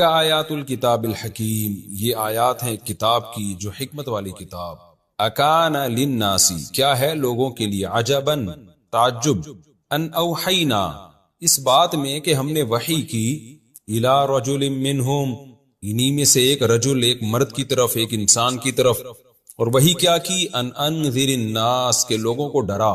آیات الکتاب الحکیم، یہ آیات ہیں کتاب کی جو حکمت والی کتاب. اکان للناس، کیا ہے لوگوں کے لیے، عجباً تعجب، ان اوحینا، اس بات میں کہ ہم نے وحی کی، الی رجل منہم، انہی میں سے ایک رجل، ایک مرد کی طرف، ایک انسان کی طرف. اور وہی کیا کی، ان انذر الناس، کے لوگوں کو ڈرا.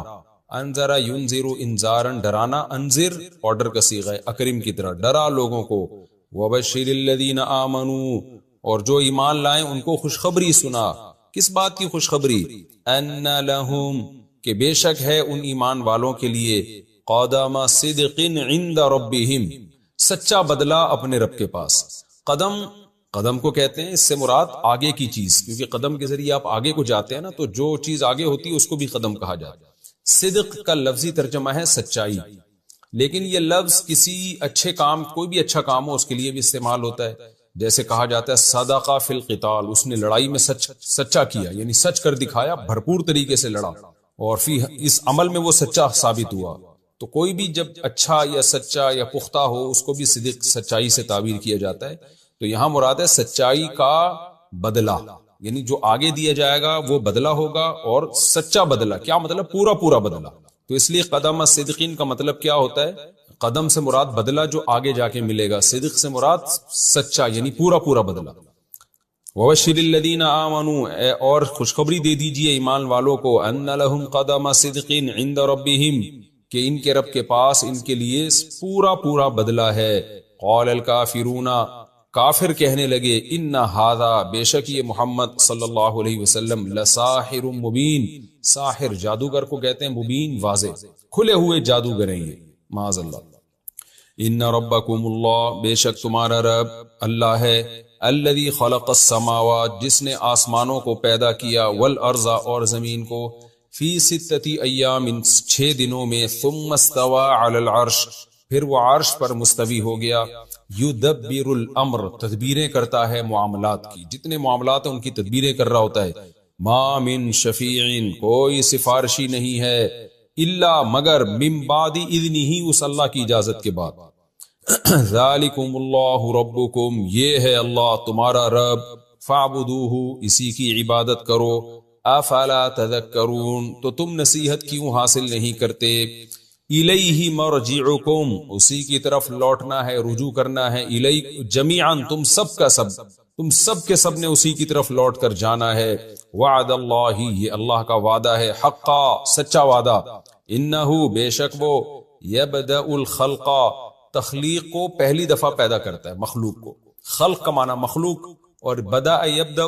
انذر ینذر انذارن، ڈرانا. انذر آرڈر کا صیغہ ہے، اکرم کی طرح، ڈرا لوگوں کو. وبشر الذین آمنوا، اور جو ایمان لائیں ان کو خوشخبری سنا. کس بات کی خوشخبری، ان لہم، کہ بے شک ہے ان ایمان والوں کے لیے، قدم صدق عند ربہم، سچا بدلہ اپنے رب کے پاس. قدم کو کہتے ہیں، اس سے مراد آگے کی چیز، کیونکہ قدم کے ذریعے آپ آگے کو جاتے ہیں نا، تو جو چیز آگے ہوتی ہے اس کو بھی قدم کہا جاتا ہے. صدق کا لفظی ترجمہ ہے سچائی، لیکن یہ لفظ کسی اچھے کام، کوئی بھی اچھا کام ہو اس کے لیے بھی استعمال ہوتا ہے. جیسے کہا جاتا ہے صدقہ فی القتال، اس نے لڑائی میں سچا کیا، یعنی سچ کر دکھایا، بھرپور طریقے سے لڑا، اور اس عمل میں وہ سچا ثابت ہوا. تو کوئی بھی جب اچھا یا سچا یا پختہ ہو اس کو بھی صدق، سچائی سے تعبیر کیا جاتا ہے. تو یہاں مراد ہے سچائی کا بدلہ، یعنی جو آگے دیا جائے گا وہ بدلہ ہوگا، اور سچا بدلہ کیا مطلب، پورا بدلہ. تو اس لیے قدم صدقین کا مطلب کیا ہوتا ہے، قدم سے مراد بدلہ جو آگے جا کے ملے گا، صدق سے مراد سچا، یعنی پورا بدلہ. وبشر الذین آمنوا، اور خوشخبری دے دیجئے ایمان والوں کو، ان لہم قدم صدق عند ربہم، کہ ان کے رب کے پاس ان کے لیے پورا بدلہ ہے. قال الکافرون، کافر کہنے لگے، ان ھذا، بے شک یہ محمد صلی اللہ علیہ وسلم، لساحر مبین، ساحر جادوگر کو کہتے ہیں، مبین واضح، کھلے ہوئے جادوگر ہیں یہ، معاذ اللہ. ان ربکم اللہ، بے شک تمہارا رب اللہ ہے، الذی خلق السماوات، جس نے آسمانوں کو پیدا کیا، والارض، اور زمین کو، فی 6 ایام، 6 دنوں میں، ثم استوى علی العرش، پھر وہ عرش پر مستوی ہو گیا. یدبر الامر، تدبیریں کرتا ہے معاملات کی، جتنے معاملات ہیں ان کی تدبیریں کر رہا ہوتا ہے. ما من شفیع، کوئی سفارشی نہیں ہے، الا، مگر، من بعد اذنہ، اس اللہ کی اجازت کے بعد. ذالکم اللہ ربکم، یہ ہے اللہ تمہارا رب، فاعبدوہ، اسی کی عبادت کرو. افلا تذکرون، تو تم نصیحت کیوں حاصل نہیں کرتے. الیہ مرجعکم، اسی کی طرف لوٹنا ہے، رجوع کرنا ہے. الیہ جمیعا، تم سب کے سب نے اسی کی طرف لوٹ کر جانا ہے. وعد اللہ، یہ اللہ کا وعدہ ہے، حقا، سچا وعدہ. انہ، بے شک وہ، یبدأ الخلق، تخلیق کو پہلی دفعہ پیدا کرتا ہے، مخلوق کو. خلق کا معنی مخلوق، اور بدأ یبدأ،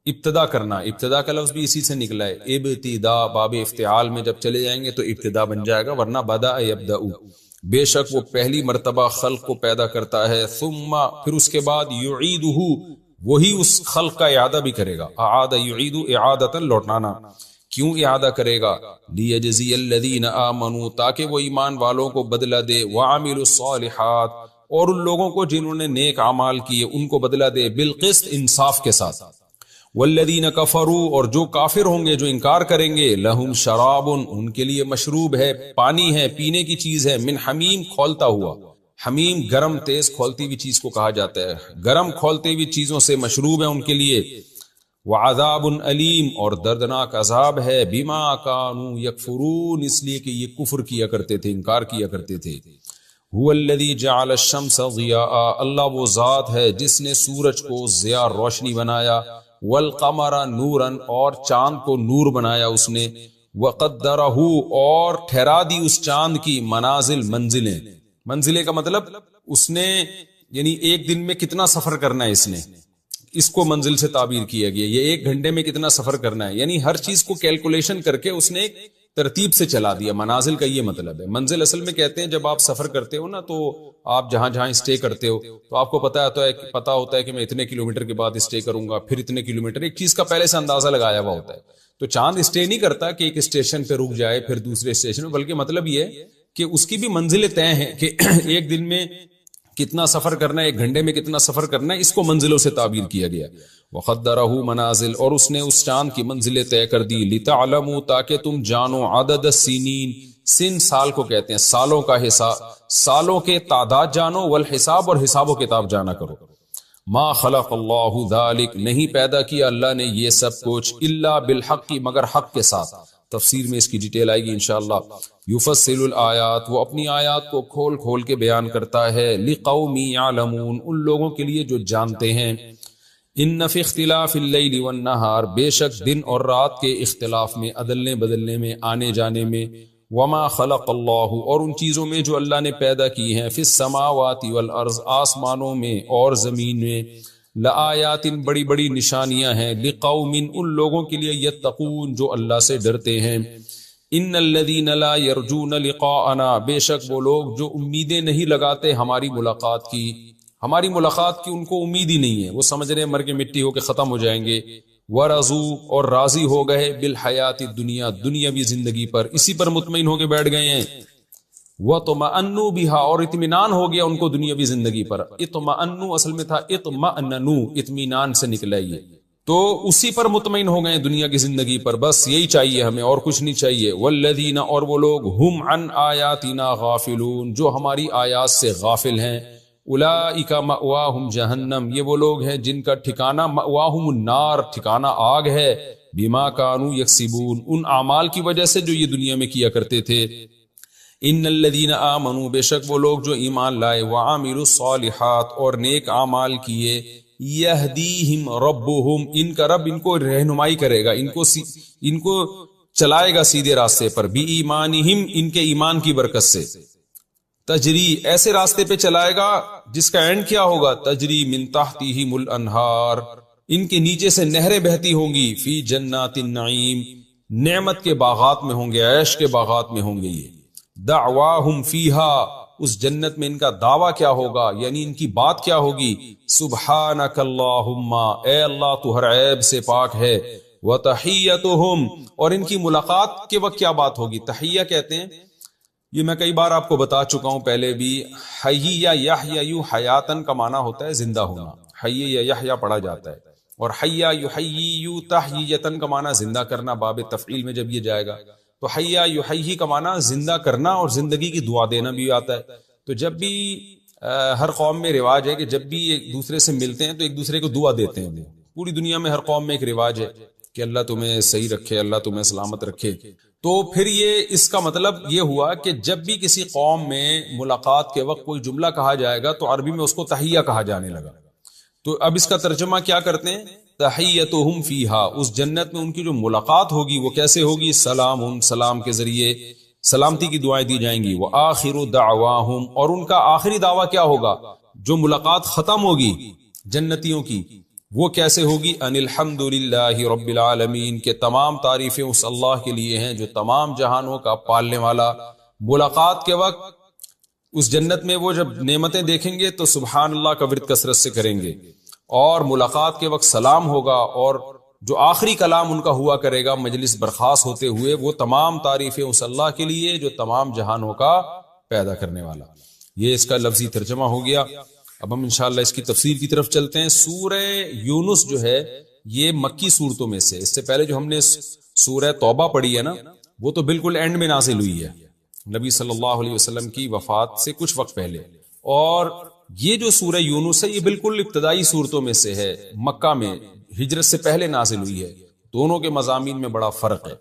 ابتدا کرنا. ابتدا کا لفظ بھی اسی سے نکلا ہے، ابتدا، باب افتعال میں جب چلے جائیں گے تو ابتدا بن جائے گا، ورنہ بدأ یبدأ. بے شک وہ پہلی مرتبہ خلق کو پیدا کرتا ہے. ثم، پھر اس کے بعد، یعیدہ، وہی اس خلق کا اعادہ بھی کرے گا. اعاد یعید اعادتا، لوٹانا. کیوں اعادہ کرے گا، لیجزی الذین آمنوا، تاکہ وہ ایمان والوں کو بدلہ دے، وعملوا الصالحات، اور ان لوگوں کو جنہوں نے نیک اعمال کیے ان کو بدلہ دے، بالقسط، انصاف کے ساتھ. والذین کفروا، اور جو کافر ہوں گے، جو انکار کریں گے، لہم شراب، ان کے لیے مشروب ہے، پانی ہے، پینے کی چیز ہے، من حمیم، کھولتا ہوا. حمیم گرم تیز کھولتی ہوئی چیز کو کہا جاتا ہے، گرم کھولتی ہوئی چیزوں سے مشروب ہے ان کے لیے. وعذاب علیم، اور دردناک عذاب ہے، بما کانوا یکفرون، اس لیے کہ یہ کفر کیا کرتے تھے، انکار کیا کرتے تھے. هو الذی جعل الشمس ضیاء، اللہ وہ ذات ہے جس نے سورج کو ضیاء، روشنی بنایا، والقمر نورا، اور چاند کو نور بنایا اس نے، وقدرہ، اور ٹھہرا دی اس چاند کی، منازل، منزلیں. منزلیں کا مطلب اس نے، یعنی ایک دن میں کتنا سفر کرنا ہے اس نے، اس کو منزل سے تعبیر کیا گیا. یہ 1 گھنٹے میں کتنا سفر کرنا ہے، یعنی ہر چیز کو کیلکولیشن کر کے اس نے ایک ترتیب سے چلا دیا. منازل کا یہ مطلب ہے. منزل اصل میں کہتے ہیں جب آپ سفر کرتے ہو نا، تو آپ جہاں اسٹے کرتے ہو تو آپ کو پتا ہوتا ہے کہ میں اتنے کلومیٹر کے بعد اسٹے کروں گا، پھر اتنے کلومیٹر، ایک چیز کا پہلے سے اندازہ لگایا ہوا ہوتا ہے. تو چاند اسٹے نہیں کرتا کہ ایک اسٹیشن پہ رک جائے پھر دوسرے اسٹیشن میں، بلکہ مطلب یہ ہے کہ اس کی بھی منزلیں طے ہیں کہ ایک دن میں کتنا سفر کرنا ہے، 1 گھنٹے میں کتنا سفر کرنا ہے، اس کو منزلوں سے تعبیر کیا گیا. وقدرہ منازل، اور اس نے اس چاند کی منزلیں طے کر دی، لتعلموا، تاکہ تم جانو، عدد السنین، سن سال کو کہتے ہیں، سالوں کا حساب، سالوں کے تعداد جانو، والحساب، اور حساب و کتاب جانا کرو. ما خلق اللہ ذالک، نہیں پیدا کیا اللہ نے یہ سب کچھ، الا بالحق، مگر حق کے ساتھ۔ تفسیر میں اس کی ڈیٹیل آئے گی انشاءاللہ۔ یفصل الآیات، وہ اپنی آیات کو کھول کھول کے بیان کرتا ہے، لقوم یعلمون، ان لوگوں کے لیے جو جانتے ہیں۔ ان فی اختلاف اللیل والنہار، بے شک دن اور رات کے اختلاف میں، عدلنے بدلنے میں، آنے جانے میں، وما خلق اللہ، اور ان چیزوں میں جو اللہ نے پیدا کی ہیں، فی السماوات والارض، آسمانوں میں اور زمین میں، لآیات، بڑی بڑی نشانیاں ہیں، لقوم، ان لوگوں کے لیے، یتقون، جو اللہ سے ڈرتے ہیں۔ ان الذین لا یرجون لقاءنا، بے شک وہ لوگ جو امیدیں نہیں لگاتے ہماری ملاقات کی، ہماری ملاقات کی ان کو امید ہی نہیں ہے، وہ سمجھ رہے ہیں مر کے مٹی ہو کے ختم ہو جائیں گے۔ ورضوا، اور راضی ہو گئے، بالحیات الدنیا، دنیاوی زندگی پر، اسی پر مطمئن ہو کے بیٹھ گئے ہیں۔ وَطْمَأَنُّوا بِهَا، اور اطمینان ہو گیا ان کو دنیاوی زندگی پر۔ اطمأنوا اصل میں تھا اطمأننوا، اطمینان سے نکلا یہ، تو اسی پر مطمئن ہو گئے دنیا کی زندگی پر، بس یہی چاہیے ہمیں اور کچھ نہیں چاہیے۔ والذین، اور وہ لوگ، ہم عن آیاتنا غافلون، جو ہماری آیات سے غافل ہیں۔ اولئک مأواہم جہنم، یہ وہ لوگ ہیں جن کا ٹھکانہ، مأواہم النار، ٹھکانہ آگ ہے، بما کانوا یکسبون، ان اعمال کی وجہ سے جو یہ دنیا میں کیا کرتے تھے۔ ان الذین آمنوا، بے شک وہ لوگ جو ایمان لائے، وعملوا الصالحات، اور نیک اعمال کیے، یہدیہم ربہم، ان کا رب ان کو رہنمائی کرے گا، ان کو چلائے گا سیدھے راستے پر، بی ایمانہم، ان کے ایمان کی برکت سے، تجری، ایسے راستے پہ چلائے گا جس کا اینڈ کیا ہوگا، تجری من تحتہم الانہار، ان کے نیچے سے نہریں بہتی ہوں گی، فی جنات النعیم، نعمت کے باغات میں ہوں گے، عیش کے باغات میں ہوں گے یہ۔ دعواہم فیہا، اس جنت میں ان کا دعویٰ کیا ہوگا، یعنی ان کی بات کیا ہوگی، سبحانک اللہم، اے اللہ تو ہر عیب سے پاک ہے، وتحیتہم، اور ان کی ملاقات کے وقت کیا بات ہوگی، تحیہ کہتے ہیں، یہ میں کئی بار آپ کو بتا چکا ہوں پہلے بھی، حی یا یحیی حیاتن کا معنی ہوتا ہے زندہ ہونا، حی یا یحیی پڑھا جاتا ہے، اور حیا یحیی تحییتن کا معنی زندہ کرنا، باب تفعیل میں جب یہ جائے گا تو حیا یحیی کا معنی زندہ کرنا اور زندگی کی دعا دینا بھی آتا ہے۔ تو جب بھی ہر قوم میں رواج ہے کہ جب بھی ایک دوسرے سے ملتے ہیں تو ایک دوسرے کو دعا دیتے ہیں، پوری دنیا میں ہر قوم میں ایک رواج ہے کہ اللہ تمہیں صحیح رکھے، اللہ تمہیں سلامت رکھے۔ تو پھر یہ اس کا مطلب یہ ہوا کہ جب بھی کسی قوم میں ملاقات کے وقت کوئی جملہ کہا جائے گا تو عربی میں اس کو تحیہ کہا جانے لگا۔ تو اب اس کا ترجمہ کیا کرتے ہیں، تحیتہم فیہا، اس جنت میں ان کی جو ملاقات ہوگی وہ کیسے ہوگی، سلام، سلام کے ذریعے سلامتی کی دعائیں دی جائیں گی، وآخر دعواہم، اور ان کا آخری دعویٰ کیا ہوگا، جو ملاقات ختم ہوگی جنتیوں کی، وہ کیسے ہوگی، ان الحمد للہ رب العالمین، کے تمام تعریفیں اس اللہ کے لیے ہیں جو تمام جہانوں کا پالنے والا۔ ملاقات کے وقت اس جنت میں وہ جب نعمتیں دیکھیں گے تو سبحان اللہ کا ورد کثرت سے کریں گے، اور ملاقات کے وقت سلام ہوگا، اور جو آخری کلام ان کا ہوا کرے گا مجلس برخاست ہوتے ہوئے، وہ تمام تعریفیں اس اللہ کے لیے جو تمام جہانوں کا پیدا کرنے والا۔ یہ اس کا لفظی ترجمہ ہو گیا۔ اب ہم انشاءاللہ اس کی تفسیر کی طرف چلتے ہیں۔ سورہ یونس جو ہے یہ مکی صورتوں میں سے، اس سے پہلے جو ہم نے سورہ توبہ پڑھی ہے نا، وہ تو بالکل اینڈ میں نازل ہوئی ہے، نبی صلی اللہ علیہ وسلم کی وفات سے کچھ وقت پہلے، اور یہ جو سورہ یونس ہے یہ بالکل ابتدائی صورتوں میں سے ہے، مکہ میں ہجرت سے پہلے نازل ہوئی ہے۔ دونوں کے مضامین میں بڑا فرق ہے۔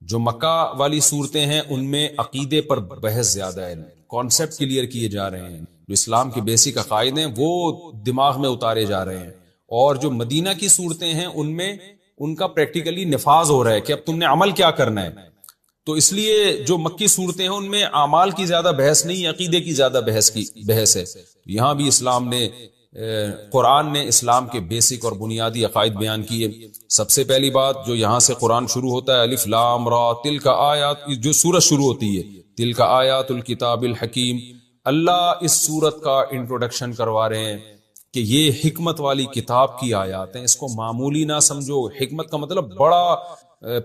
جو مکہ والی صورتیں ہیں ان میں عقیدے پر بحث زیادہ ہے، کانسیپٹ کلیئر کیے جا رہے ہیں، جو اسلام کے بیسک عقائد ہیں وہ دماغ میں اتارے جا رہے ہیں، اور جو مدینہ کی صورتیں ہیں ان میں ان کا پریکٹیکلی نفاذ ہو رہا ہے کہ اب تم نے عمل کیا کرنا ہے۔ تو اس لیے جو مکی صورتیں ہیں ان میں اعمال کی زیادہ بحث نہیں، عقیدے کی زیادہ بحث ہے۔ یہاں بھی اسلام نے، قرآن نے اسلام کے بیسک اور بنیادی عقائد بیان کیے۔ سب سے پہلی بات جو یہاں سے قرآن شروع ہوتا ہے، الف لام را تلک آیات، جو سورت شروع ہوتی ہے تلک آیات الکتاب الحکیم، اللہ اس سورت کا انٹروڈکشن کروا رہے ہیں کہ یہ حکمت والی کتاب کی آیات ہیں، اس کو معمولی نہ سمجھو۔ حکمت کا مطلب بڑا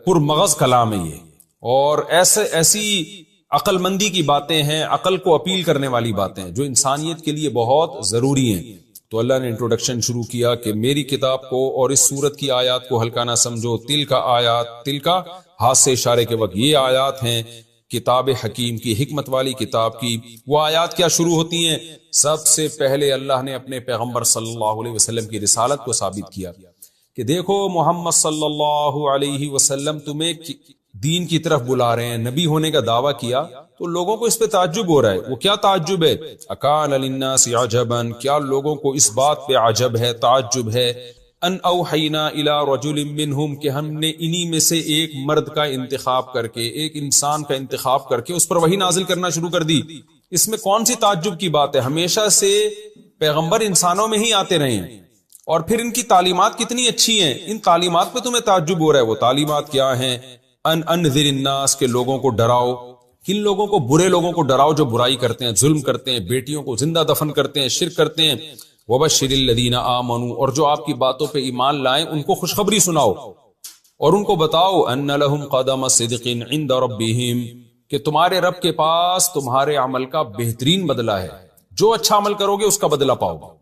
پرمغز کلام ہے یہ، اور ایسی عقل مندی کی باتیں ہیں، عقل کو اپیل کرنے والی باتیں جو انسانیت کے لیے بہت ضروری ہیں۔ تو اللہ نے انٹروڈکشن شروع کیا کہ میری کتاب کو اور اس سورت کی آیات کو ہلکا نہ سمجھو، تل کا آیات، تل کا ہاتھ سے اشارے کے وقت یہ آیات ہیں، کتاب حکیم کی، حکمت والی کتاب کی۔ وہ آیات کیا شروع ہوتی ہیں؟ سب سے پہلے اللہ نے اپنے پیغمبر صلی اللہ علیہ وسلم کی رسالت کو ثابت کیا کہ دیکھو محمد صلی اللہ علیہ وسلم تمہیں دین کی طرف بلا رہے ہیں، نبی ہونے کا دعویٰ کیا تو لوگوں کو اس پہ تعجب ہو رہا ہے۔ وہ کیا تعجب ہے؟ اکان للناس عجبا، کیا لوگوں کو اس بات پہ عجب ہے، تعجب ہے، ان اوحینا الی رجل منہم، کہ ہم نے انہی میں سے ایک مرد کا انتخاب کر کے، ایک انسان کا انتخاب کر کے اس پر وحی نازل کرنا شروع کر دی۔ اس میں کون سی تعجب کی بات ہے؟ ہمیشہ سے پیغمبر انسانوں میں ہی آتے رہے ہیں، اور پھر ان کی تعلیمات کتنی اچھی ہیں، ان تعلیمات پہ تمہیں تعجب ہو رہا ہے۔ وہ تعلیمات کیا ہیں؟ ان انذر الناس، کے لوگوں کو ڈراؤ۔ کن لوگوں کو؟ برے لوگوں کو ڈراؤ جو برائی کرتے ہیں، ظلم کرتے ہیں، بیٹیوں کو زندہ دفن کرتے ہیں، شرک کرتے ہیں۔ وبشر الذین آمنوا، اور جو آپ کی باتوں پہ ایمان لائیں ان کو خوشخبری سناؤ اور ان کو بتاؤ ان لہم قدم صدق عند ربہم، کہ تمہارے رب کے پاس تمہارے عمل کا بہترین بدلہ ہے، جو اچھا عمل کرو گے اس کا بدلہ پاؤ گے۔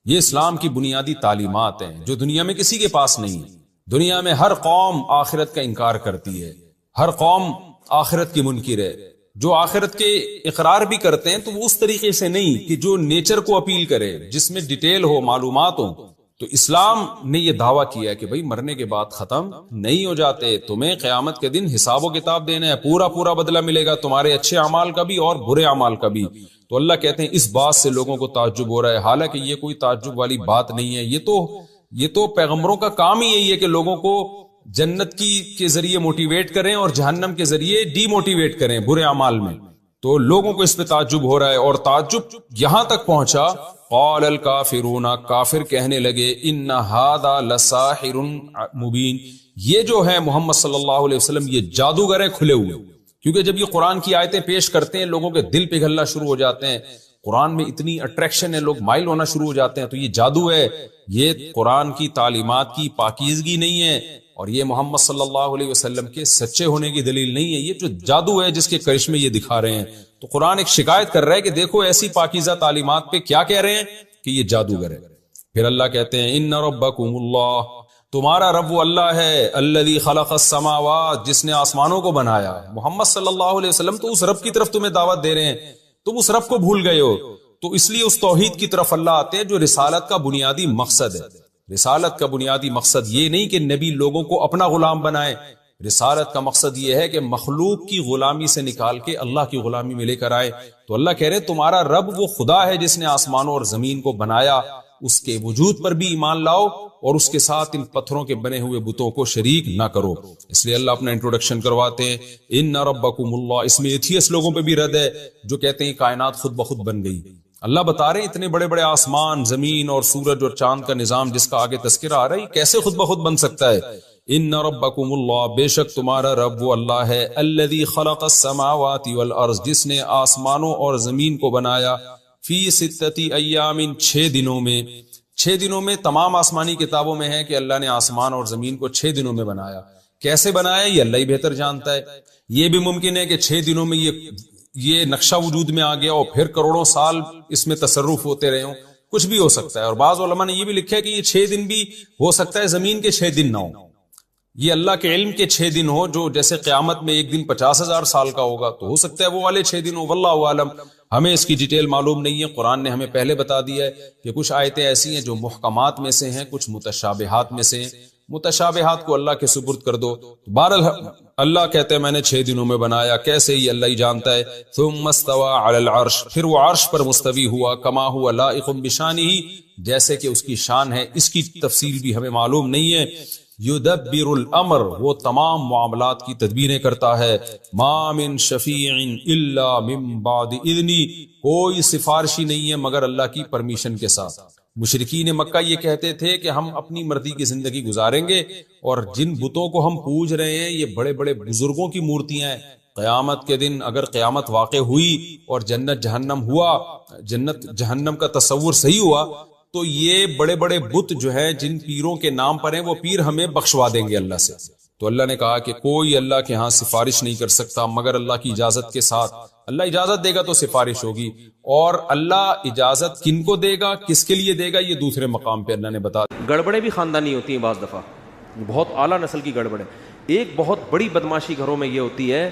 یہ اسلام کی بنیادی تعلیمات ہیں جو دنیا میں کسی کے پاس نہیں ہے۔ دنیا میں ہر قوم آخرت کا انکار کرتی ہے، ہر قوم آخرت کی منکر ہے۔ جو آخرت کے اقرار بھی کرتے ہیں تو وہ اس طریقے سے نہیں کہ جو نیچر کو اپیل کرے، جس میں ڈیٹیل ہو، معلومات ہو۔ تو اسلام نے یہ دعویٰ کیا ہے کہ بھئی مرنے کے بعد ختم نہیں ہو جاتے، تمہیں قیامت کے دن حساب و کتاب دینا ہے، پورا پورا بدلہ ملے گا، تمہارے اچھے اعمال کا بھی اور برے اعمال کا بھی۔ تو اللہ کہتے ہیں اس بات سے لوگوں کو تعجب ہو رہا ہے، حالانکہ یہ کوئی تعجب والی بات نہیں ہے۔ یہ تو پیغمبروں کا کام ہی یہی ہے کہ لوگوں کو جنت کے ذریعے موٹیویٹ کریں اور جہنم کے ذریعے ڈی موٹیویٹ کریں برے اعمال میں۔ تو لوگوں کو اس پہ تعجب ہو رہا ہے، اور تعجب یہاں تک پہنچا قال الکافرون، کافر کہنے لگے ان ھذا لساحر مبین، یہ جو ہے محمد صلی اللہ علیہ وسلم یہ جادوگر ہے کھلے ہوئے۔ کیونکہ جب یہ قرآن کی آیتیں پیش کرتے ہیں لوگوں کے دل پگھلنا شروع ہو جاتے ہیں، قرآن میں اتنی اٹریکشن ہے، لوگ مائل ہونا شروع ہو جاتے ہیں، تو یہ جادو ہے، یہ قرآن کی تعلیمات کی پاکیزگی نہیں ہے، اور یہ محمد صلی اللہ علیہ وسلم کے سچے ہونے کی دلیل نہیں ہے، یہ جو جادو ہے جس کے کرشمے یہ دکھا رہے ہیں۔ تو قرآن ایک شکایت کر رہا ہے کہ دیکھو ایسی پاکیزہ تعلیمات پہ کیا کہہ رہے ہیں کہ یہ جادوگر ہے۔ پھر اللہ کہتے ہیں ان ربکم اللہ، تمہارا رب وہ اللہ ہے، الذی خلق السماوات، جس نے آسمانوں کو بنایا۔ محمد صلی اللہ علیہ وسلم تو اس رب کی طرف تمہیں دعوت دے رہے ہیں، تم اس رب کو بھول گئے ہو۔ تو اس لیے اس توحید کی طرف اللہ آتے ہیں جو رسالت کا بنیادی مقصد ہے۔ رسالت کا بنیادی مقصد یہ نہیں کہ نبی لوگوں کو اپنا غلام بنائے، رسالت کا مقصد یہ ہے کہ مخلوق کی غلامی سے نکال کے اللہ کی غلامی میں لے کر آئے۔ تو اللہ کہہ رہے تمہارا رب وہ خدا ہے جس نے آسمانوں اور زمین کو بنایا، اس کے وجود پر بھی ایمان لاؤ اور اس کے ساتھ ان پتھروں کے بنے ہوئے بتوں کو شریک نہ کرو۔ اس لیے اللہ اپنا انٹروڈکشن کرواتے ہیں ان ربکم اللہ۔ اس میں ایتھیس لوگوں پہ بھی رد ہے جو کہتے ہیں کائنات خود بخود بن گئی۔ اللہ بتا رہے ہیں اتنے بڑے بڑے آسمان، زمین اور سورج اور چاند کا نظام جس کا آگے تذکرہ آ رہا ہے کیسے خود بخود بن سکتا ہے؟ ان ربکم اللہ، بے شک تمہارا رب وہ اللہ ہے، الذی خلق السماوات والارض، جس نے آسمانوں اور زمین کو بنایا، فی ستۃ ایام، 6 دنوں میں۔ 6 دنوں میں تمام آسمانی کتابوں میں ہے کہ اللہ نے آسمان اور زمین کو 6 دنوں میں بنایا۔ کیسے بنایا یہ اللہ ہی بہتر جانتا ہے۔ یہ بھی ممکن ہے کہ 6 دنوں میں یہ نقشہ وجود میں آ گیا اور پھر کروڑوں سال اس میں تصرف ہوتے رہے ہوں، کچھ بھی ہو سکتا ہے۔ اور بعض علماء نے یہ بھی لکھا ہے کہ یہ 6 دن بھی ہو سکتا ہے زمین کے 6 دن نہ ہو، یہ اللہ کے علم کے 6 دن ہو، جو جیسے قیامت میں ایک دن 50,000 سال کا ہوگا تو ہو سکتا ہے وہ والے 6 دن ہو، واللہ عالم۔ ہمیں اس کی ڈیٹیل معلوم نہیں ہے، قرآن نے ہمیں پہلے بتا دیا ہے کہ کچھ آیتیں ایسی ہیں جو محکمات میں سے ہیں، کچھ متشابہات میں سے ہیں۔ متشابہات کو اللہ کے سپرد کر دو۔ بہرحال اللہ کہتے ہیں میں نے 6 دنوں میں بنایا، کیسے یہ اللہ ہی جانتا ہے۔ ثم استوى على العرش، پھر وہ عرش پر مستوی ہوا، کما هو لائق بشانہ، جیسے کہ اس کی شان ہے۔ اس کی تفصیل بھی ہمیں معلوم نہیں ہے۔ یدبر الامر، وہ تمام معاملات کی تدبیریں کرتا ہے۔ ما من شفیع الا من بعد اذنی، کوئی سفارشی نہیں ہے مگر اللہ کی پرمیشن کے ساتھ۔ مشرکین مکہ یہ کہتے تھے کہ ہم اپنی مرضی کی زندگی گزاریں گے، اور جن بتوں کو ہم پوج رہے ہیں یہ بڑے بڑے بزرگوں کی مورتیاں ہیں۔ قیامت کے دن اگر قیامت واقع ہوئی اور جنت جہنم ہوا، جنت جہنم کا تصور صحیح ہوا، تو یہ بڑے بڑے بت جو ہیں جن پیروں کے نام پر ہیں وہ پیر ہمیں بخشوا دیں گے اللہ سے۔ تو اللہ نے کہا کہ کوئی اللہ کے ہاں سفارش نہیں کر سکتا مگر اللہ کی اجازت کے ساتھ۔ اللہ اجازت دے گا تو سفارش ہوگی، اور اللہ اجازت کن کو دے گا، کس کے لیے دے گا، یہ دوسرے مقام پہ اللہ نے بتا دیا۔ گڑبڑیں بھی خاندانی ہوتی ہیں بعض دفعہ، بہت اعلیٰ نسل کی گڑبڑیں۔ ایک بہت بڑی بدماشی گھروں میں یہ ہوتی ہے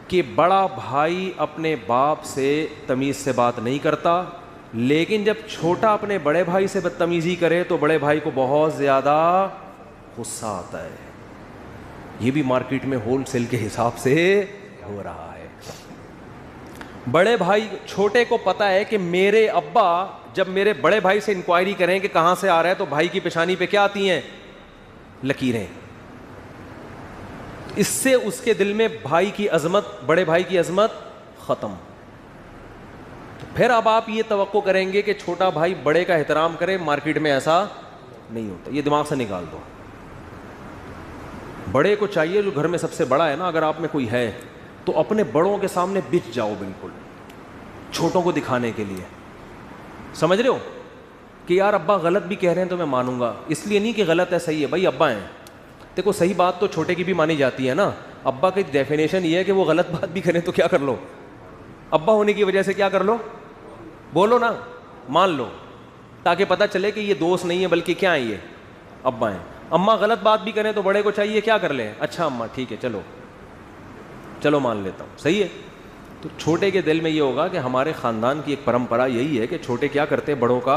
کہ بڑا بھائی اپنے باپ سے تمیز سے بات نہیں کرتا، لیکن جب چھوٹا اپنے بڑے بھائی سے بدتمیزی کرے تو بڑے بھائی کو بہت زیادہ غصہ آتا ہے. یہ بھی مارکیٹ میں ہول سیل کے حساب سے ہو رہا ہے. بڑے بھائی چھوٹے کو پتا ہے کہ میرے ابا جب میرے بڑے بھائی سے انکوائری کریں کہ کہاں سے آ رہا ہے تو بھائی کی پیشانی پہ کیا آتی ہیں؟ لکیریں. اس سے اس کے دل میں بھائی کی عظمت، بڑے بھائی کی عظمت ختم. تو پھر اب آپ یہ توقع کریں گے کہ چھوٹا بھائی بڑے کا احترام کرے. مارکیٹ میں ایسا نہیں ہوتا، یہ دماغ سے نکال دو. بڑے کو چاہیے، جو گھر میں سب سے بڑا ہے نا، اگر آپ میں کوئی ہے تو اپنے بڑوں کے سامنے بچ جاؤ بالکل، چھوٹوں کو دکھانے کے لیے. سمجھ رہے ہو کہ یار ابا غلط بھی کہہ رہے ہیں تو میں مانوں گا، اس لیے نہیں کہ غلط ہے صحیح ہے، بھائی ابا ہیں. دیکھو صحیح بات تو چھوٹے کی بھی مانی جاتی ہے نا. ابا کی ڈیفینیشن یہ ہے کہ وہ غلط بات بھی کریں تو کیا کر لو، ابا ہونے کی وجہ سے کیا کر لو، بولو نا، مان لو، تاکہ پتہ چلے کہ یہ دوست نہیں ہے بلکہ کیا ہے، یہ ابا ہیں. اماں غلط بات بھی کریں تو بڑے کو چاہیے کیا کر لیں، اچھا اماں ٹھیک ہے، چلو مان لیتا ہوں، صحیح ہے. تو چھوٹے کے دل میں یہ ہوگا کہ ہمارے خاندان کی ایک پرمپرا یہی ہے کہ چھوٹے کیا کرتے ہیں، بڑوں کا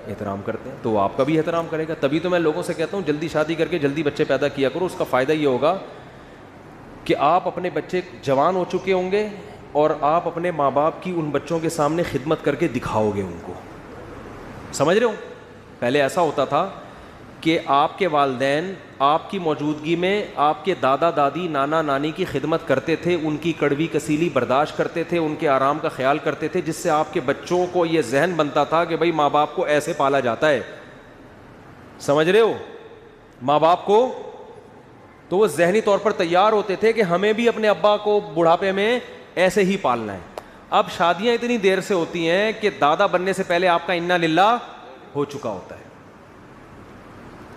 احترام کرتے ہیں، تو وہ آپ کا بھی احترام کرے گا. تبھی تو میں لوگوں سے کہتا ہوں جلدی شادی کر کے جلدی بچے پیدا کیا کرو. اس کا فائدہ یہ ہوگا کہ آپ اپنے بچے جوان ہو چکے ہوں گے اور آپ اپنے ماں باپ کی ان بچوں کے سامنے خدمت کر کے دکھاؤ گے ان کو. سمجھ رہے ہو؟ پہلے ایسا ہوتا تھا کہ آپ کے والدین آپ کی موجودگی میں آپ کے دادا دادی نانا نانی کی خدمت کرتے تھے، ان کی کڑوی کسیلی برداشت کرتے تھے، ان کے آرام کا خیال کرتے تھے، جس سے آپ کے بچوں کو یہ ذہن بنتا تھا کہ بھائی ماں باپ کو ایسے پالا جاتا ہے. سمجھ رہے ہو؟ ماں باپ کو تو وہ ذہنی طور پر تیار ہوتے تھے کہ ہمیں بھی اپنے ابا کو بڑھاپے میں ایسے ہی پالنا ہے. اب شادیاں اتنی دیر سے ہوتی ہیں کہ دادا بننے سے پہلے آپ کا انا للہ ہو چکا ہوتا ہے،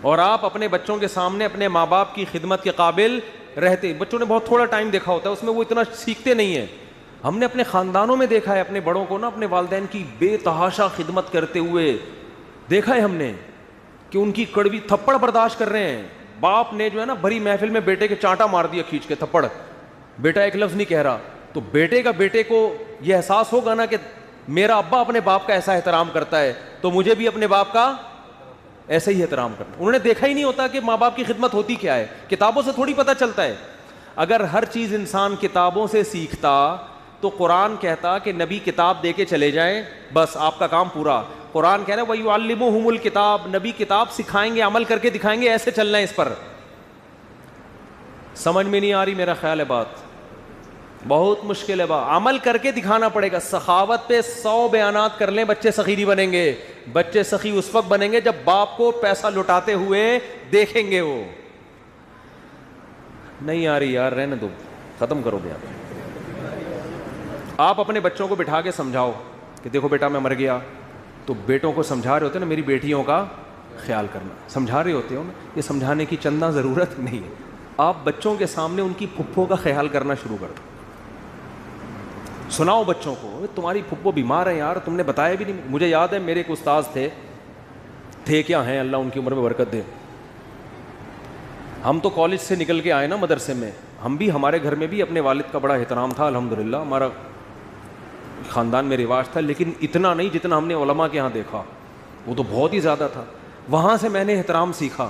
اور آپ اپنے بچوں کے سامنے اپنے ماں باپ کی خدمت کے قابل رہتے. بچوں نے بہت تھوڑا ٹائم دیکھا ہوتا ہے، اس میں وہ اتنا سیکھتے نہیں ہیں. ہم نے اپنے خاندانوں میں دیکھا ہے اپنے بڑوں کو نا اپنے والدین کی بے تحاشا خدمت کرتے ہوئے دیکھا ہے ہم نے کہ ان کی کڑوی تھپڑ برداشت کر رہے ہیں. باپ نے جو ہے نا بھری محفل میں بیٹے کے چانٹا مار دیا کھینچ کے تھپڑ، بیٹا ایک لفظ نہیں کہہ رہا، تو بیٹے کو یہ احساس ہوگا نا کہ میرا ابا اپنے باپ کا ایسا احترام کرتا ہے تو مجھے بھی اپنے باپ کا ایسے ہی احترام کرنا. انہوں نے دیکھا ہی نہیں ہوتا کہ ماں باپ کی خدمت ہوتی کیا ہے، کتابوں سے تھوڑی پتہ چلتا ہے. اگر ہر چیز انسان کتابوں سے سیکھتا تو قرآن کہتا کہ نبی کتاب دے کے چلے جائیں، بس آپ کا کام پورا. قرآن کہہ رہا ہے وَيُعَلِّمُهُمُ الْكِتَابَ، نبی کتاب سکھائیں گے، عمل کر کے دکھائیں گے، ایسے چلنا ہے. اس پر سمجھ میں نہیں آ رہی میرا خیال ہے بات، بہت مشکل ہے عمل کر کے دکھانا پڑے گا. سخاوت پہ 100 بیانات کر لیں، بچے سخی نہیں بنیں گے. بچے سخی اس وقت بنیں گے جب باپ کو پیسہ لٹاتے ہوئے دیکھیں گے. وہ نہیں آ رہی یار، رہنے دو، ختم کرو بیان. آپ اپنے بچوں کو بٹھا کے سمجھاؤ کہ دیکھو بیٹا میں مر گیا، تو بیٹوں کو سمجھا رہے ہوتے نا میری بیٹیوں کا خیال کرنا، سمجھا رہے ہوتے ہو نا. یہ سمجھانے کی چندہ ضرورت نہیں ہے. آپ بچوں کے سامنے ان کی پھپھو کا خیال کرنا شروع کر دو. سناؤ بچوں کو تمہاری پھپھو بیمار ہے یار، تم نے بتایا بھی نہیں. مجھے یاد ہے میرے ایک استاذ تھے کیا ہیں، اللہ ان کی عمر میں برکت دے. ہم تو کالج سے نکل کے آئے نا مدرسے میں، ہم بھی ہمارے گھر میں بھی اپنے والد کا بڑا احترام تھا الحمدللہ، ہمارا خاندان میں رواج تھا، لیکن اتنا نہیں جتنا ہم نے علماء کے ہاں دیکھا. وہ تو بہت ہی زیادہ تھا. وہاں سے میں نے احترام سیکھا.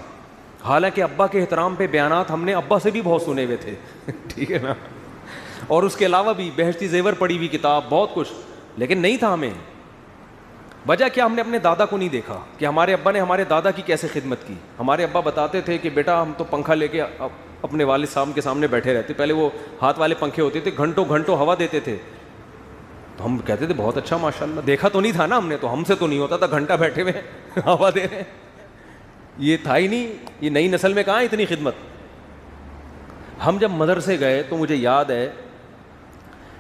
حالانکہ ابا کے احترام پہ بیانات ہم نے ابا سے بھی بہت سنے ہوئے تھے ٹھیک ہے نا، اور اس کے علاوہ بھی بہشتی زیور پڑھی ہوئی کتاب بہت کچھ، لیکن نہیں تھا ہمیں. وجہ کیا؟ ہم نے اپنے دادا کو نہیں دیکھا کہ ہمارے ابا نے ہمارے دادا کی کیسے خدمت کی. ہمارے ابا بتاتے تھے کہ بیٹا ہم تو پنکھا لے کے اپنے والد صاحب کے سامنے بیٹھے رہتے. پہلے وہ ہاتھ والے پنکھے ہوتے تھے، گھنٹوں گھنٹوں ہوا دیتے تھے. تو ہم کہتے تھے بہت اچھا ماشاء اللہ. دیکھا تو نہیں تھا نا ہم نے، تو ہم سے تو نہیں ہوتا تھا گھنٹہ بیٹھے ہوئے ہوا دے رہے. یہ تھا ہی نہیں. یہ نئی نسل میں کہاں اتنی خدمت. ہم جب مدرسے گئے تو مجھے یاد ہے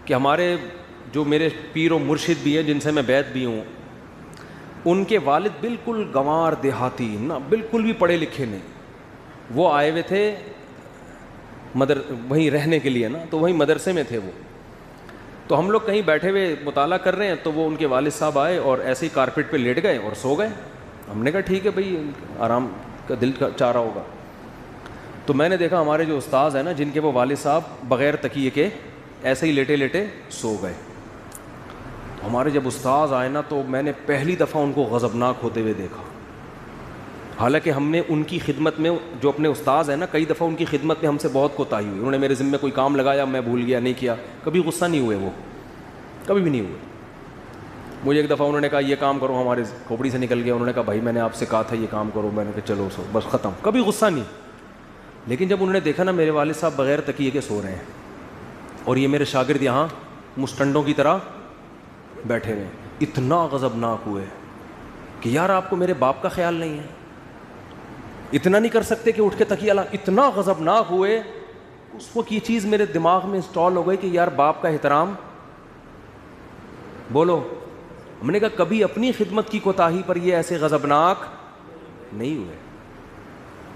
کہ ہمارے جو میرے پیر و مرشد بھی ہیں جن سے میں بیعت بھی ہوں، ان کے والد بالکل گنوار دیہاتی نا، بالکل بھی پڑھے لکھے نہیں. وہ آئے ہوئے تھے وہیں رہنے کے لیے نا، تو وہیں مدرسے میں تھے وہ. تو ہم لوگ کہیں بیٹھے ہوئے مطالعہ کر رہے ہیں تو وہ ان کے والد صاحب آئے اور ایسے ہی کارپیٹ پہ لیٹ گئے اور سو گئے. ہم نے کہا ٹھیک ہے بھائی، آرام کا دل کا چاہ رہا ہوگا. تو میں نے دیکھا ہمارے جو استاذ ہیں نا، جن کے وہ والد صاحب بغیر تکیے کے ایسے ہی لیٹے لیٹے سو گئے. ہمارے جب استاذ آئے نا تو میں نے پہلی دفعہ ان کو غضبناک ہوتے ہوئے دیکھا. حالانکہ ہم نے ان کی خدمت میں, جو اپنے استاذ ہیں نا, کئی دفعہ ان کی خدمت میں ہم سے بہت کوتاہی ہوئی. انہوں نے میرے ذمہ کوئی کام لگایا, میں بھول گیا, نہیں کیا, کبھی غصہ نہیں ہوئے, وہ کبھی بھی نہیں ہوئے. مجھے ایک دفعہ انہوں نے کہا یہ کام کرو, ہمارے کھوپڑی سے نکل گیا. انہوں نے کہا بھائی میں نے آپ سے کہا تھا یہ کام کرو. میں نے کہا چلو سو, بس ختم, کبھی غصہ نہیں. لیکن جب انہوں نے دیکھا نا میرے والد صاحب بغیر تکیے کے سو رہے ہیں اور یہ میرے شاگرد یہاں مستنڈوں کی طرح بیٹھے ہوئے, اتنا غضبناک ہوئے کہ یار آپ کو میرے باپ کا خیال نہیں ہے, اتنا نہیں کر سکتے کہ اٹھ کے تکیہ لا. اتنا غضبناک ہوئے. اس وقت یہ چیز میرے دماغ میں انسٹال ہو گئی کہ یار باپ کا احترام. بولو, ہم نے کہا کبھی اپنی خدمت کی کوتاہی پر یہ ایسے غضبناک نہیں ہوئے,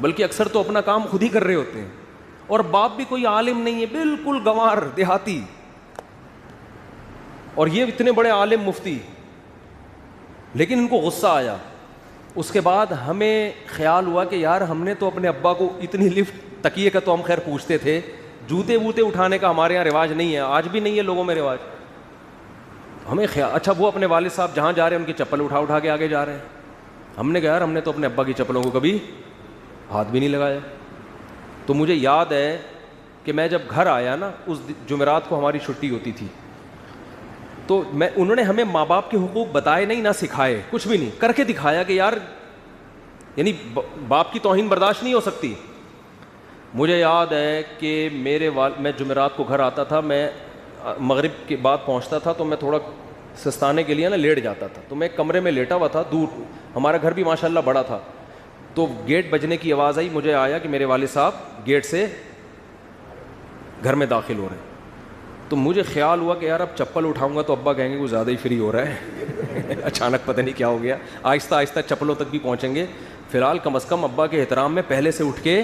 بلکہ اکثر تو اپنا کام خود ہی کر رہے ہوتے ہیں. اور باپ بھی کوئی عالم نہیں ہے, بالکل گنوار دیہاتی, اور یہ اتنے بڑے عالم مفتی, لیکن ان کو غصہ آیا. اس کے بعد ہمیں خیال ہوا کہ یار ہم نے تو اپنے ابا کو اتنی لفٹ, تکیے کا تو ہم خیر پوچھتے تھے, جوتے ووتے اٹھانے کا ہمارے یہاں رواج نہیں ہے, آج بھی نہیں ہے لوگوں میں رواج. ہمیں خیال, اچھا وہ اپنے والد صاحب جہاں جا رہے ہیں ان کی چپل اٹھا اٹھا کے آگے جا رہے ہیں. ہم نے کہا یار ہم نے تو اپنے ابا کی چپلوں کو کبھی ہاتھ بھی نہیں لگایا. تو مجھے یاد ہے کہ میں جب گھر آیا نا, اس جمعرات کو ہماری چھٹی ہوتی تھی, تو انہوں نے ہمیں ماں باپ کے حقوق بتائے نہیں, نہ سکھائے, کچھ بھی نہیں, کر کے دکھایا کہ یار یعنی باپ کی توہین برداشت نہیں ہو سکتی. مجھے یاد ہے کہ میں جمعرات کو گھر آتا تھا, میں مغرب کے بعد پہنچتا تھا, تو میں تھوڑا سستانے کے لیے نا لیٹ جاتا تھا. تو میں ایک کمرے میں لیٹا ہوا تھا, دور, ہمارا گھر بھی ماشاءاللہ بڑا تھا. تو گیٹ بجنے کی آواز آئی, مجھے آیا کہ میرے والد صاحب گیٹ سے گھر میں داخل ہو رہے ہیں. تو مجھے خیال ہوا کہ یار اب چپل اٹھاؤں گا تو ابا کہیں گے وہ زیادہ ہی فری ہو رہا ہے. اچانک پتہ نہیں کیا ہو گیا, آہستہ آہستہ چپلوں تک بھی پہنچیں گے. فی الحال کم از کم ابا کے احترام میں پہلے سے اٹھ کے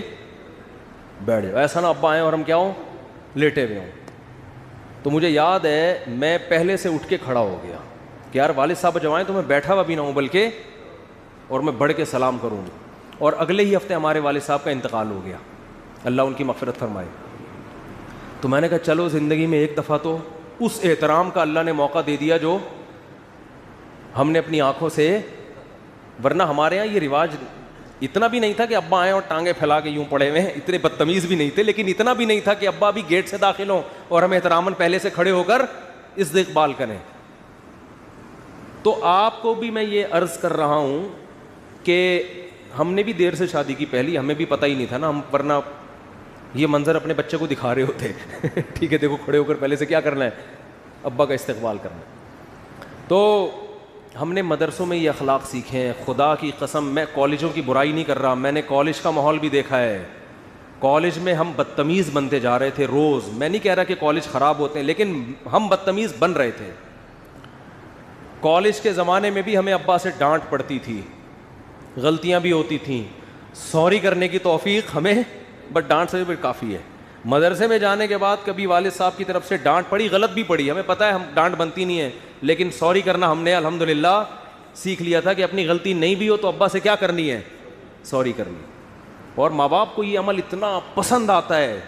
بیٹھ جاؤ, ایسا نہ ابا آئیں اور ہم کیا ہوں, لیٹے ہوئے ہوں. تو مجھے یاد ہے میں پہلے سے اٹھ کے کھڑا ہو گیا کہ یار والد صاحب جب آئیں تو میں بیٹھا ہوا بھی نہ ہوں, بلکہ اور میں بڑھ کے سلام کروں. اور اگلے ہی ہفتے ہمارے والد صاحب کا انتقال ہو گیا, اللہ ان کی مغفرت فرمائے. تو میں نے کہا چلو زندگی میں ایک دفعہ تو اس احترام کا اللہ نے موقع دے دیا جو ہم نے اپنی آنکھوں سے, ورنہ ہمارے یہاں یہ رواج اتنا بھی نہیں تھا کہ ابا آئیں اور ٹانگیں پھیلا کے یوں پڑے ہوئے ہیں, اتنے بدتمیز بھی نہیں تھے, لیکن اتنا بھی نہیں تھا کہ ابا بھی گیٹ سے داخل ہوں اور ہم احتراماً پہلے سے کھڑے ہو کر استقبال کریں. تو آپ کو بھی میں یہ عرض کر رہا ہوں کہ ہم نے بھی دیر سے شادی کی پہلی, ہمیں بھی پتہ ہی نہیں تھا نا, ہم ورنہ یہ منظر اپنے بچے کو دکھا رہے ہوتے. ٹھیک ہے دیکھو کھڑے ہو کر پہلے سے کیا کرنا ہے, ابا کا استقبال کرنا ہے. تو ہم نے مدرسوں میں یہ اخلاق سیکھے ہیں. خدا کی قسم میں کالجوں کی برائی نہیں کر رہا, میں نے کالج کا ماحول بھی دیکھا ہے. کالج میں ہم بدتمیز بنتے جا رہے تھے روز. میں نہیں کہہ رہا کہ کالج خراب ہوتے ہیں, لیکن ہم بدتمیز بن رہے تھے. کالج کے زمانے میں بھی ہمیں ابا سے ڈانٹ پڑتی تھی, غلطیاں بھی ہوتی تھیں, سوری کرنے کی توفیق ہمیں, بٹ ڈانٹ سے بھی کافی ہے. مدرسے میں جانے کے بعد کبھی والد صاحب کی طرف سے ڈانٹ پڑی, غلط بھی پڑی, ہمیں پتہ ہے ہم ڈانٹ بنتی نہیں ہے, لیکن سوری کرنا ہم نے الحمدللہ سیکھ لیا تھا کہ اپنی غلطی نہیں بھی ہو تو ابا سے کیا کرنی ہے, سوری کرنی. اور ماں باپ کو یہ عمل اتنا پسند آتا ہے.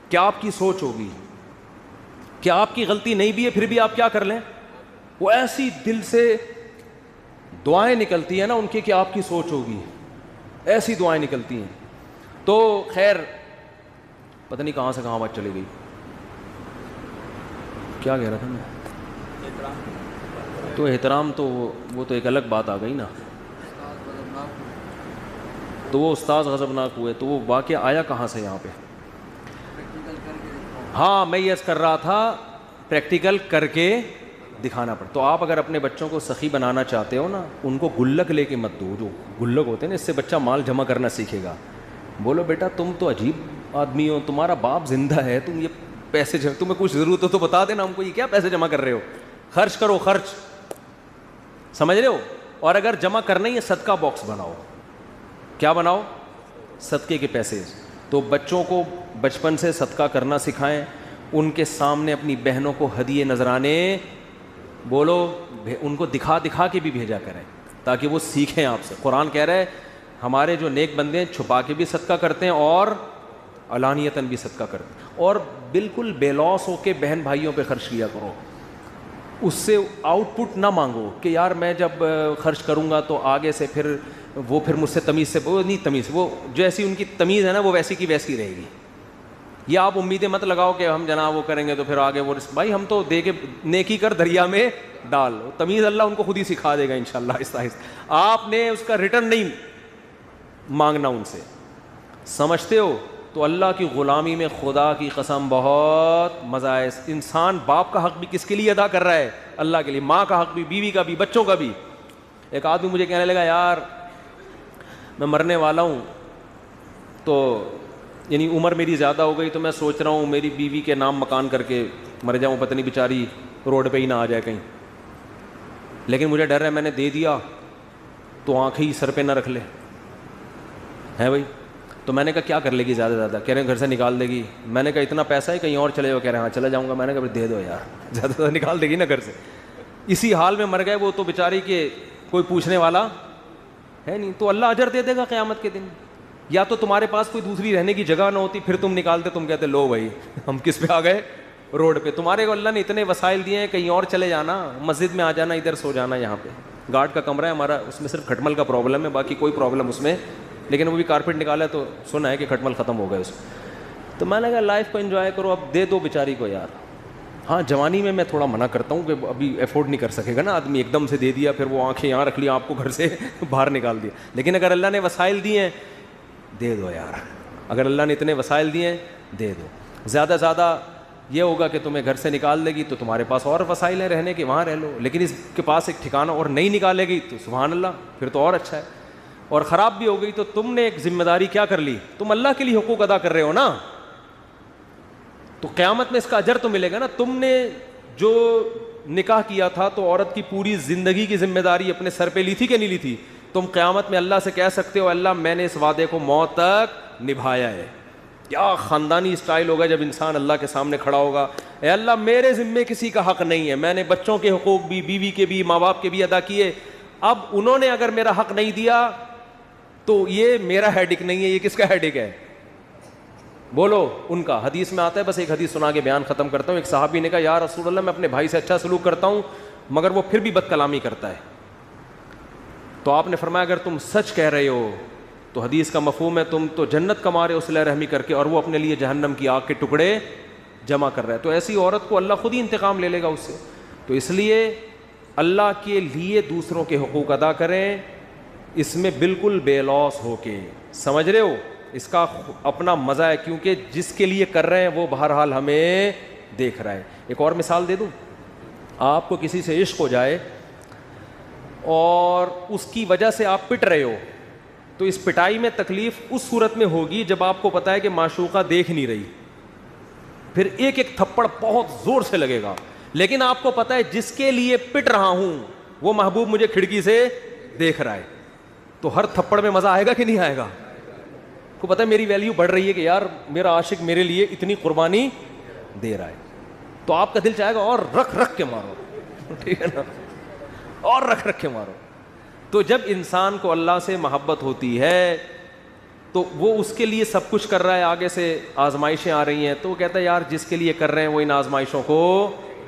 کیا آپ کی سوچ ہوگی کہ آپ کی غلطی نہیں بھی ہے پھر بھی آپ کیا کر لیں, وہ ایسی دل سے دعائیں نکلتی ہیں نا ان کی کہ آپ کی سوچ ہوگی, ایسی دعائیں نکلتی ہیں. تو خیر پتہ نہیں کہاں سے کہاں بات چلی گئی, کیا کہہ رہا تھا میں. تو احترام تو وہ تو ایک الگ بات آ گئی نا. تو وہ استاذ غضبناک ہوئے, تو وہ واقعہ آیا کہاں سے یہاں پہ. ہاں میں یہ کر رہا تھا پریکٹیکل کر کے دکھانا پڑتا. تو آپ اگر اپنے بچوں کو سخی بنانا چاہتے ہو نا, ان کو گلک لے کے مت دو, جو گلک ہوتے ہیں نا اس سے بچہ مال جمع کرنا سیکھے گا. بولو بیٹا تم تو عجیب آدمی ہو, تمہارا باپ زندہ ہے, تم یہ پیسے تمہیں کچھ ضرورت ہو تو بتا دینا ہم کو, یہ کیا پیسے جمع کر رہے ہو, خرچ کرو خرچ, سمجھ رہے ہو. اور اگر جمع کرنا ہی ہے صدقہ باکس بناؤ. کیا بناؤ, صدقے کے پیسے. تو بچوں کو بچپن سے صدقہ کرنا سکھائیں, ان کے سامنے اپنی بہنوں کو ہدیے نذرانے بولو, ان کو دکھا دکھا کے بھی بھیجا کریں تاکہ وہ سیکھیں آپ سے. قرآن کہہ رہا ہے ہمارے جو نیک بندے ہیں چھپا کے بھی صدقہ کرتے ہیں اور علانیتاً بھی صدقہ کر, اور بالکل بے لوس ہو کے بہن بھائیوں پہ خرچ کیا کرو. اس سے آؤٹ پٹ نہ مانگو کہ یار میں جب خرچ کروں گا تو آگے سے پھر وہ پھر مجھ سے تمیز سے, وہ نہیں تمیز, وہ جیسی ان کی تمیز ہے نا وہ ویسی کی ویسی رہے گی. یا آپ امیدیں مت لگاؤ کہ ہم جناب وہ کریں گے تو پھر آگے وہ, بھائی ہم تو دے کے نیکی کر دریا میں ڈال, تمیز اللہ ان کو خود ہی سکھا دے گا انشاءاللہ آہستہ آہستہ. آپ نے اس کا ریٹرن نہیں مانگنا ان سے, سمجھتے ہو؟ تو اللہ کی غلامی میں خدا کی قسم بہت مزہ ہے. انسان باپ کا حق بھی کس کے لیے ادا کر رہا ہے؟ اللہ کے لیے. ماں کا حق بھی, بیوی کا بھی, بچوں کا بھی. ایک آدمی مجھے کہنے لگا یار میں مرنے والا ہوں, تو یعنی عمر میری زیادہ ہو گئی, تو میں سوچ رہا ہوں میری بیوی کے نام مکان کر کے مر جاؤں, پتہ نہیں بیچاری روڈ پہ ہی نہ آ جائے کہیں. لیکن مجھے ڈر ہے میں نے دے دیا تو آنکھیں ہی سر پہ نہ رکھ لے, ہے بھائی. تو میں نے کہا کیا کر لے گی زیادہ زیادہ؟ کہہ رہے ہیں گھر سے نکال دے گی. میں نے کہا اتنا پیسہ ہے کہیں اور چلے جاؤ. کہہ رہے ہیں ہاں چلا جاؤں گا. میں نے کہا دے دو یار, زیادہ زیادہ نکال دے گی نا گھر سے. اسی حال میں مر گئے وہ تو بیچاری کے کوئی پوچھنے والا ہے نہیں. تو اللہ اجر دے دے گا قیامت کے دن. یا تو تمہارے پاس کوئی دوسری رہنے کی جگہ نہ ہوتی, پھر تم نکالتے, تم کہتے لو بھائی ہم کس پہ آ گئے, روڈ پہ. تمہارے کو اللہ نے اتنے وسائل دیے ہیں, کہیں اور چلے جانا, مسجد میں آ جانا, ادھر سو جانا. یہاں پہ گارڈ کا کمرہ ہے ہمارا, اس میں صرف کھٹمل کا پرابلم ہے, باقی کوئی پرابلم اس میں, لیکن وہ بھی کارپیٹ نکالا ہے تو سنا ہے کہ کھٹمل ختم ہو گئے اس. تو میں نے کہا لائف کو انجوائے کرو, اب دے دو بیچاری کو یار. ہاں جوانی میں تھوڑا منع کرتا ہوں کہ ابھی افورڈ نہیں کر سکے گا نا آدمی, ایک دم سے دے دیا پھر وہ آنکھیں یہاں رکھ لی, آپ کو گھر سے باہر نکال دیا. لیکن اگر اللہ نے وسائل دیے ہیں دے دو یار, اگر اللہ نے اتنے وسائل دیے ہیں دے دو. زیادہ زیادہ یہ ہوگا کہ تمہیں گھر سے نکال دے گی تو تمہارے پاس اور وسائل ہیں رہنے کے, وہاں رہ لو. لیکن اس کے پاس ایک ٹھکانہ اور نہیں نکالے گی تو سبحان اللہ, پھر تو اور اچھا ہے. اور خراب بھی ہو گئی تو تم نے ایک ذمہ داری کیا کر لی, تم اللہ کے لیے حقوق ادا کر رہے ہو نا, تو قیامت میں اس کا اجر تو ملے گا نا. تم نے جو نکاح کیا تھا تو عورت کی پوری زندگی کی ذمہ داری اپنے سر پہ لی تھی کہ نہیں لی تھی؟ تم قیامت میں اللہ سے کہہ سکتے ہو اللہ میں نے اس وعدے کو موت تک نبھایا ہے. کیا خاندانی اسٹائل ہوگا جب انسان اللہ کے سامنے کھڑا ہوگا, اے اللہ میرے ذمے کسی کا حق نہیں ہے, میں نے بچوں کے حقوق بھی, بیوی کے بھی, ماں باپ کے بھی ادا کیے, اب انہوں نے اگر میرا حق نہیں دیا تو یہ میرا ہیڈک نہیں ہے, یہ کس کا ہیڈک ہے؟ بولو ان کا. حدیث میں آتا ہے, بس ایک حدیث سنا کے بیان ختم کرتا ہوں. ایک صحابی نے کہا یا رسول اللہ میں اپنے بھائی سے اچھا سلوک کرتا ہوں مگر وہ پھر بھی بد کلامی کرتا ہے. تو آپ نے فرمایا اگر تم سچ کہہ رہے ہو تو حدیث کا مفہوم ہے تم تو جنت کما رہے ہو صلہ رحمی کر کے, اور وہ اپنے لیے جہنم کی آگ کے ٹکڑے جمع کر رہا ہے. تو ایسی عورت کو اللہ خود ہی انتقام لے لے گا اس سے. تو اس لیے اللہ کے لیے دوسروں کے حقوق ادا کریں, اس میں بالکل بے لوس ہو کے. سمجھ رہے ہو؟ اس کا اپنا مزہ ہے, کیونکہ جس کے لیے کر رہے ہیں وہ بہرحال ہمیں دیکھ رہا ہے. ایک اور مثال دے دوں, آپ کو کسی سے عشق ہو جائے اور اس کی وجہ سے آپ پٹ رہے ہو, تو اس پٹائی میں تکلیف اس صورت میں ہوگی جب آپ کو پتا ہے کہ معشوقہ دیکھ نہیں رہی, پھر ایک ایک تھپڑ بہت زور سے لگے گا. لیکن آپ کو پتا ہے جس کے لیے پٹ رہا ہوں وہ محبوب مجھے کھڑکی سے دیکھ رہا ہے, تو ہر تھپڑ میں مزہ آئے گا کہ نہیں آئے گا؟ کو پتا ہے میری ویلیو بڑھ رہی ہے کہ یار میرا عاشق میرے لیے اتنی قربانی دے رہا ہے, تو آپ کا دل چاہے گا اور رکھ رکھ کے مارو, ٹھیک ہے نا, اور رکھ رکھ کے مارو. تو جب انسان کو اللہ سے محبت ہوتی ہے تو وہ اس کے لیے سب کچھ کر رہا ہے, آگے سے آزمائشیں آ رہی ہیں تو وہ کہتا ہے یار جس کے لیے کر رہے ہیں وہ ان آزمائشوں کو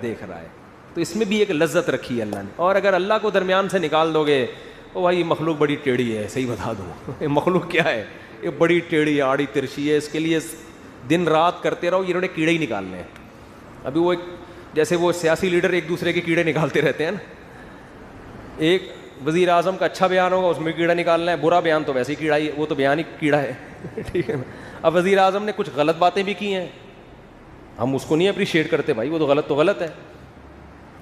دیکھ رہا ہے. تو اس میں بھی ایک لذت رکھی ہے اللہ نے. اور اگر اللہ کو درمیان سے نکال دو گے او بھائی یہ مخلوق بڑی ٹیڑھی ہے, صحیح بتا دو یہ مخلوق کیا ہے, یہ بڑی ٹیڑھی آڑی ترشی ہے, اس کے لیے دن رات کرتے رہو, انہوں نے کیڑے ہی نکالنے ہیں. ابھی وہ جیسے وہ سیاسی لیڈر ایک دوسرے کے کیڑے نکالتے رہتے ہیں نا, ایک وزیر اعظم کا اچھا بیان ہوگا اس میں کیڑا نکالنا ہے, برا بیان تو ویسے ہی کیڑا ہی, وہ تو بیان ہی کیڑا ہے, ٹھیک ہے نا. اب وزیر اعظم نے کچھ غلط باتیں بھی کی ہیں, ہم اس کو نہیں اپریشیٹ کرتے, بھائی وہ تو غلط ہے,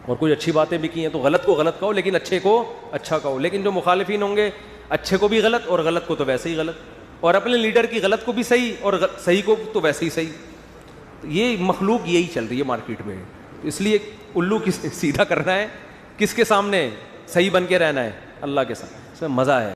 اور کچھ اچھی باتیں بھی کی ہیں, تو غلط کو غلط کہو لیکن اچھے کو اچھا کہو. لیکن جو مخالفین ہوں گے اچھے کو بھی غلط اور غلط کو تو ویسے ہی غلط, اور اپنے لیڈر کی غلط کو بھی صحیح اور صحیح کو تو ویسے ہی صحیح. یہ مخلوق یہی چل رہی ہے مارکیٹ میں. اس لیے الو کس سیدھا کرنا ہے, کس کے سامنے صحیح بن کے رہنا ہے, اللہ کے ساتھ. اس میں مزہ ہے.